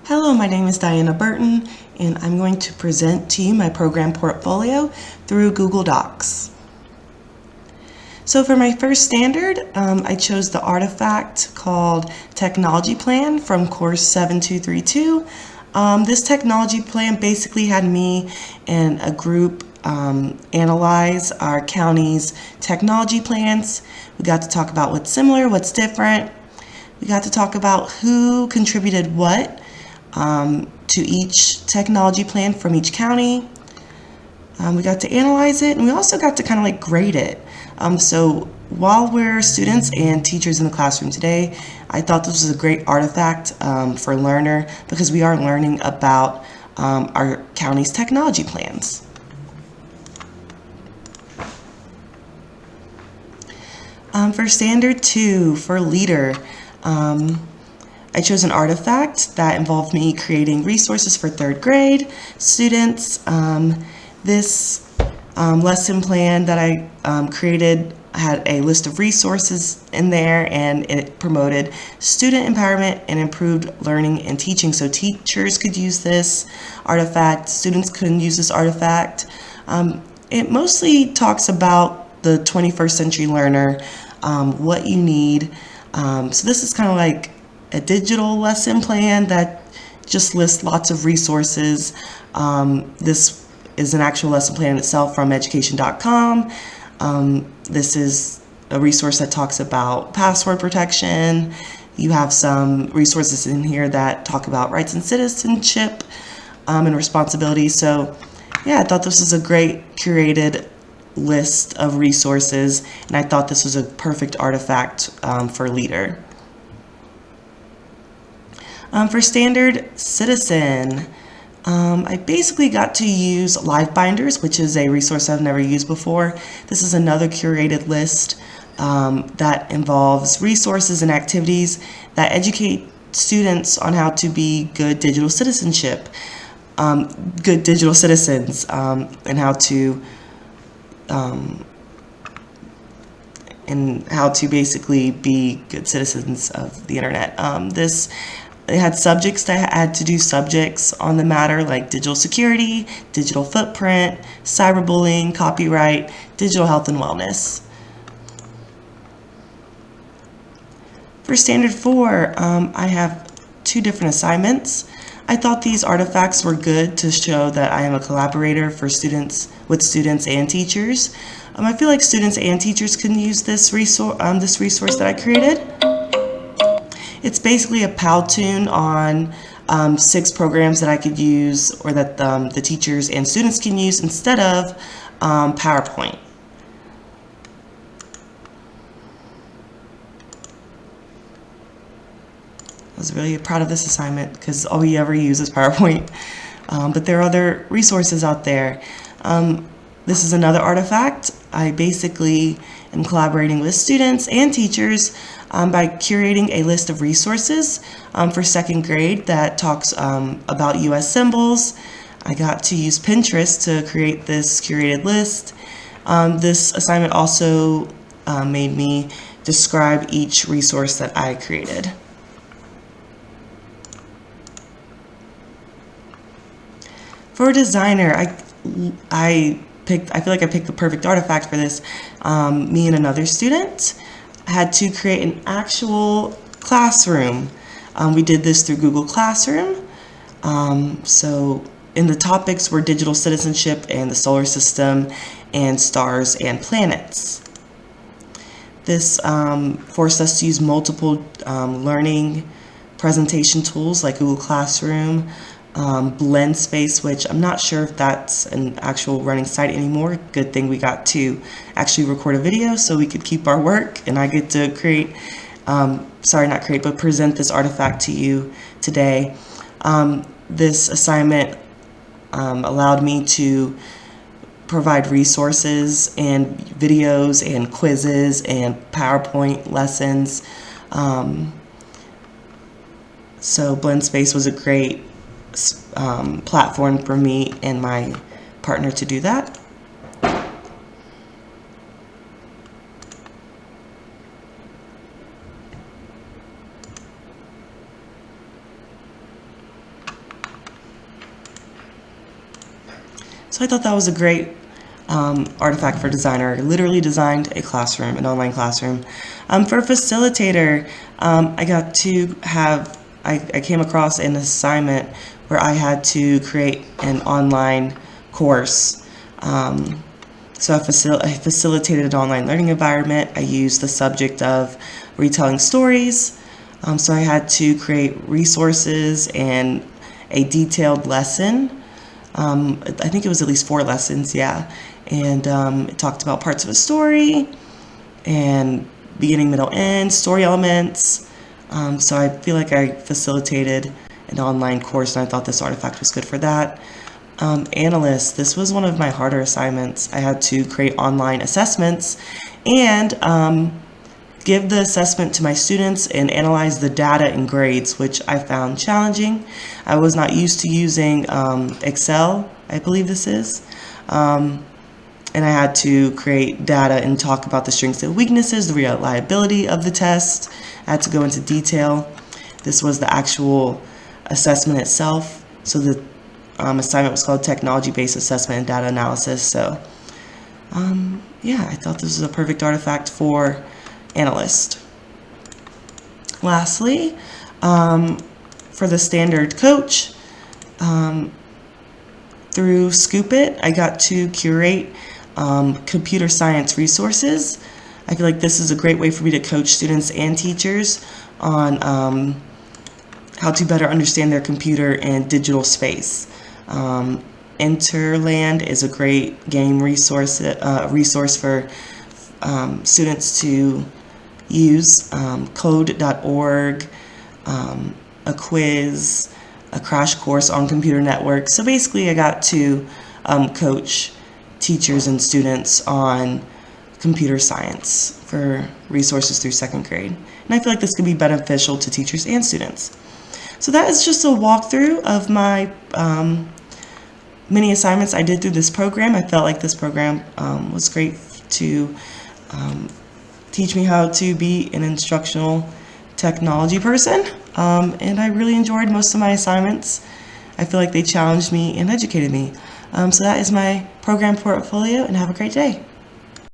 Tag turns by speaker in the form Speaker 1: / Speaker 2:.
Speaker 1: Hello, my name is Diana Burton, and I'm going to present to you my program portfolio through Google Docs. So for my first standard, I chose the artifact called Technology Plan from course 7232. This technology plan basically had me and a group analyze our county's technology plans. We got to talk about what's similar, what's different. We got to talk about who contributed what to each technology plan from each county. We got to analyze it, and we also got to kind of like grade it. So while we're students and teachers in the classroom today, I thought this was a great artifact for a learner because we are learning about our county's technology plans. For standard 2, for leader, I chose an artifact that involved me creating resources for third grade students. This lesson plan that I created had a list of resources in there, and it promoted student empowerment and improved learning and teaching. So teachers could use this artifact, students couldn't use this artifact. It mostly talks about the 21st century learner, what you need. So this is kind of like a digital lesson plan that just lists lots of resources. This is an actual lesson plan itself from education.com. This is a resource that talks about password protection. You have some resources in here that talk about rights and citizenship and responsibilities. So yeah, I thought this was a great curated list of resources, and I thought this was a perfect artifact for leader. For standard citizen, I basically got to use Live Binders, which is a resource I've never used before. This is another curated list that involves resources and activities that educate students on how to be good digital citizenship, good digital citizens, and how to basically be good citizens of the internet. It had subjects that had to do subjects on the matter like digital security, digital footprint, cyberbullying, copyright, digital health and wellness. For standard 4, I have 2 different assignments. I thought these artifacts were good to show that I am a collaborator for students and teachers. I feel like students and teachers can use this resource that I created. It's basically a Powtoon on 6 programs that I could use, or that the teachers and students can use instead of PowerPoint. I was really proud of this assignment because all we ever use is PowerPoint. But there are other resources out there. This is another artifact. I basically am collaborating with students and teachers by curating a list of resources for 2nd grade that talks about US symbols. I got to use Pinterest to create this curated list. This assignment also made me describe each resource that I created. For a designer, I feel like I picked the perfect artifact for this. Me and another student had to create an actual classroom. We did this through Google Classroom. So in the topics were digital citizenship and the solar system and stars and planets. This forced us to use multiple learning presentation tools like Google Classroom, Blend Space, which I'm not sure if that's an actual running site anymore. Good thing we got to actually record a video so we could keep our work, and I get to present this artifact to you today. This assignment allowed me to provide resources and videos and quizzes and PowerPoint lessons. So Blend Space was a great platform for me and my partner to do that. So I thought that was a great artifact for designer. I literally designed a classroom, an online classroom. For facilitator, I came across an assignment where I had to create an online course. So I facilitated an online learning environment. I used the subject of retelling stories. So I had to create resources and a detailed lesson. I think it was at least 4 lessons, yeah. And it talked about parts of a story and beginning, middle, end, story elements. So I feel like I facilitated an online course, and I thought this artifact was good for that. Analyst, this was one of my harder assignments. I had to create online assessments and give the assessment to my students and analyze the data and grades, which I found challenging. I was not used to using Excel, I believe this is. And I had to create data and talk about the strengths and weaknesses, the reliability of the test. I had to go into detail. This was the actual assessment itself. So the assignment was called Technology-Based Assessment and Data Analysis. So yeah, I thought this was a perfect artifact for analyst. Lastly, for the standard coach, through Scoop It, I got to curate computer science resources. I feel like this is a great way for me to coach students and teachers on how to better understand their computer and digital space. Interland is a great game resource for students to use. Code.org, a quiz, a crash course on computer networks. So basically I got to coach teachers and students on computer science for resources through 2nd grade. And I feel like this could be beneficial to teachers and students. So that is just a walkthrough of my many assignments I did through this program. I felt like this program was great to teach me how to be an instructional technology person. And I really enjoyed most of my assignments. I feel like they challenged me and educated me. So that is my program portfolio, and have a great day.